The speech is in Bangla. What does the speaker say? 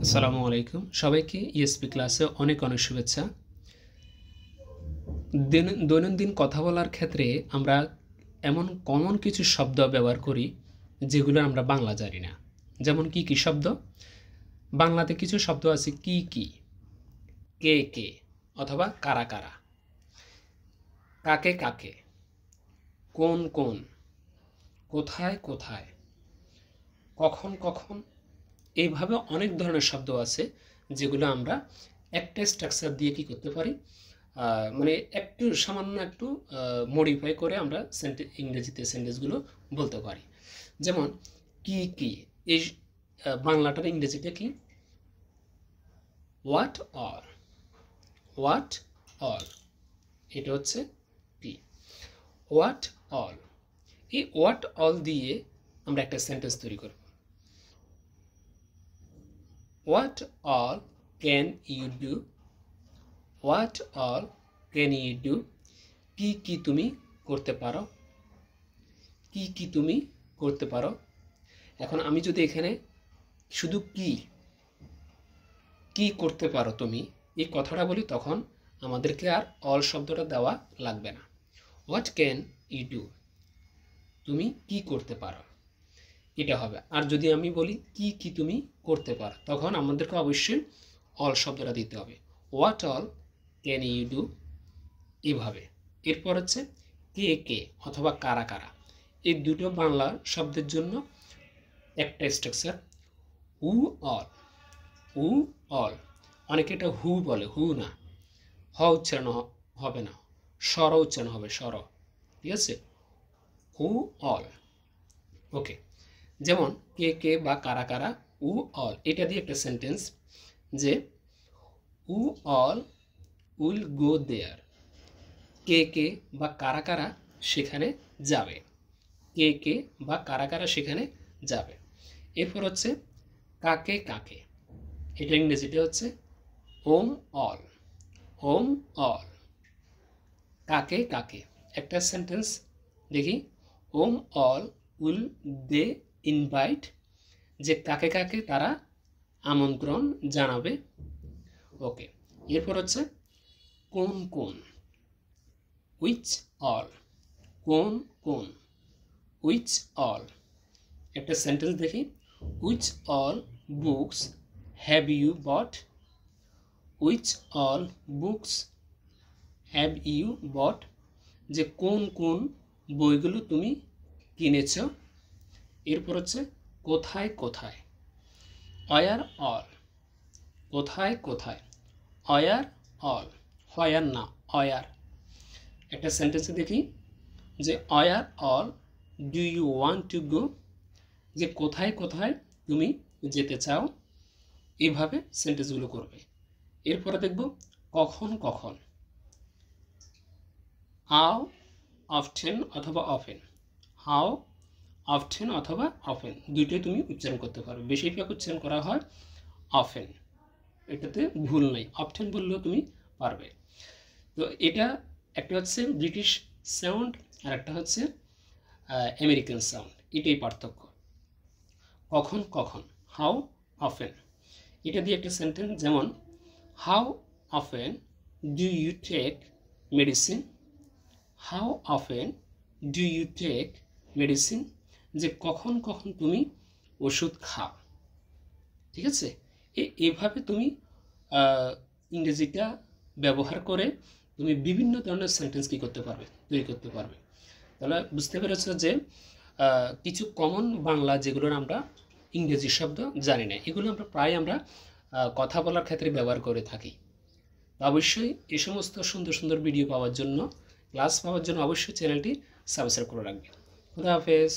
আসসালামু আলাইকুম সবাইকে ইএসপি ক্লাসে অনেক অনেক শুভেচ্ছা। দৈনন্দিন কথা বলার ক্ষেত্রে আমরা এমন কমন কিছু শব্দ ব্যবহার করি যেগুলো আমরা বাংলা জানি না। যেমন কি কি শব্দ? বাংলাতে কিছু শব্দ আছে কি কি, কে কে অথবা কারা কারা, কাকে কাকে, কোন কোন, কোথায় কোথায়, কখন কখন। এইভাবে অনেক ধরনের শব্দ আছে যেগুলো আমরা একটা স্ট্রাকচার দিয়ে কি করতে পারি, মানে একটু সামান্য একটু মডিফাই করে আমরা ইংরেজিতে সেন্টেন্সগুলো বলতে পারি। যেমন কি কি, এই বাংলাটার ইংরেজিতে কি? হোয়াট অল, হোয়াট অল, এটা হচ্ছে কি, হোয়াট অল। এই হোয়াট অল দিয়ে আমরা একটা সেন্টেন্স তৈরি করব। What all can you do? What all can you do? কি কি তুমি করতে পারো, কি কি তুমি করতে পারো। এখন আমি যদি এখানে শুধু কি কি করতে পারো তুমি এই কথাটা বলি, তখন আমাদেরকে আর অল শব্দটা দেওয়া লাগবে না। হোয়াট ক্যান ইউ ডু, তুমি কি করতে পারো, এটা হবে। আর যদি আমি বলি কি কি তুমি করতে পারো, তখন আমাদেরকে অবশ্যই অল শব্দটা দিতে হবে। What all can you do, এভাবে। এরপর হচ্ছে কে কে অথবা কারা কারা। এই দুটো বাংলা শব্দের জন্য একটা structure, who all, who all. অনেকে এটা হু বলে, হু না, হ উচ্চারণ হবে না, স্বর উচ্চারণ হবে, স্বর। ঠিক আছে, হু অল। ওকে, যেমন কে কে বা কারা কারা, হু অল, এটা দিয়ে একটা সেন্টেন্স যে হু অল উইল গো দেয়ার, কে কে বা কারা কারা সেখানে যাবে, কে কে বা কারা কারা সেখানে যাবে। এরপর হচ্ছে কাকে কাকে, এটা ইংরেজিতে হচ্ছে হোম অল, হোম অল, কাকে কাকে। একটা সেন্টেন্স দেখি, whom all will they invite, যে কাকে কাকে তারা আমন্ত্রণ জানাবে। ওকে, এরপর হচ্ছে কোন কোন, উইচ অল, কোন কোন, উইচ অল। একটা সেন্টেন্স দেখি, which all books have you bought, which all books have you bought, যে কোন কোন বইগুলো তুমি কিনেছ। এরপর হচ্ছে কোথায় কোথায়, অয়ার অল, কোথায় কোথায়, অয়ার অল, হয়ার না অয়ার। একটা সেন্টেন্সে দেখি যে where all do you want to go, যে কোথায় কোথায় তুমি যেতে চাও। এইভাবে সেন্টেন্সগুলো করবে। এরপরে দেখব কখন কখন, হাউ অফটেন অথবা অফেন, হাউ অফটেন অথবা অফেন, দুইটাই তুমি উচ্চারণ করতে পারো। বেশিরভাগ উচ্চারণ করা হয় অফেন, এটাতে ভুল নাই, অফটেন বললেও তুমি পারবে। তো এটা একটা হচ্ছে ব্রিটিশ সাউন্ড আর একটা হচ্ছে আমেরিকান সাউন্ড, এটাই পার্থক্য। কখন কখন, হাউ অফেন, এটা দিয়ে একটা সেন্টেন্স, যেমন how often do you take medicine, how often do you take medicine, যে কখন কখন তুমি ওষুধ খাও। ঠিক আছে, এভাবে তুমি ইংরেজিটা ব্যবহার করে তুমি বিভিন্ন ধরনের সেন্টেন্স কী করতে পারবে, তৈরি করতে পারবে। তাহলে বুঝতে পেরেছ যে কিছু কমন বাংলা যেগুলোর আমরা ইংরেজি শব্দ জানি না, এগুলো আমরা প্রায় আমরা কথা বলার ক্ষেত্রে ব্যবহার করে থাকি। অবশ্যই এই সমস্ত সুন্দর সুন্দর ভিডিও পাওয়ার জন্য, ক্লাস পাওয়ার জন্য অবশ্যই চ্যানেলটি সাবস্ক্রাইব করে রাখবেন। খুদা হাফেজ।